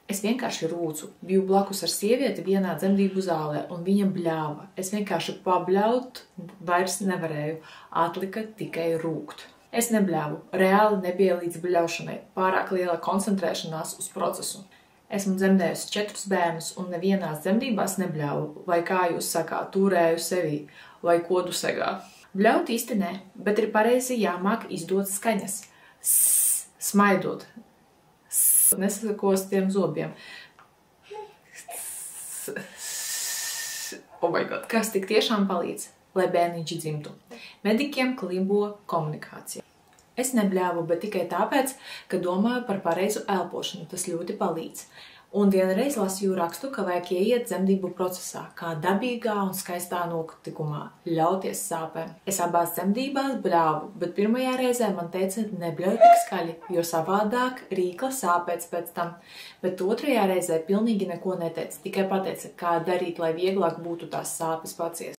Es vienkārši rūcu. Biju blakus ar sievieti vienā dzemdību zālē, un viņa bļāva. Es vienkārši pabļaut vairs nevarēju. Atlika tikai rūkt. Es nebļāvu. Reāli nebija līdz bļaušanai. Pārāk liela koncentrēšanās uz procesu. Esmu dzemdējusi 4 bērnus, un nevienās dzemdībās nebļāvu. Vai kā jūs sakāt, turēju sevī, vai kodu segā. Bļaut īsti ne, bet ir pareizi jāmāk izdot skaņas. Smaidot. Nesakos tiem zobiem. Oh my God, kas tik tiešām palīdz, lai bērniņš dzimtu. Medikiem klibo komunikācija. Es nebļāvu, bet tikai tāpēc, ka domāju par pareizu elpošanu. Tas ļoti palīdz. Un vienreiz lasīju rakstu, ka vajag ieiet dzemdību procesā, kā dabīgā un skaistā notikumā, ļauties sāpēm. Es abās dzemdībās bļāvu, bet pirmajā reizē man teica, nebļauj tik skaļi, jo savādāk rīkla sāpēs pēc tam. Bet otrajā reizē pilnīgi neko neteica, tikai pateica, kā darīt, lai vieglāk būtu tās sāpes paciest.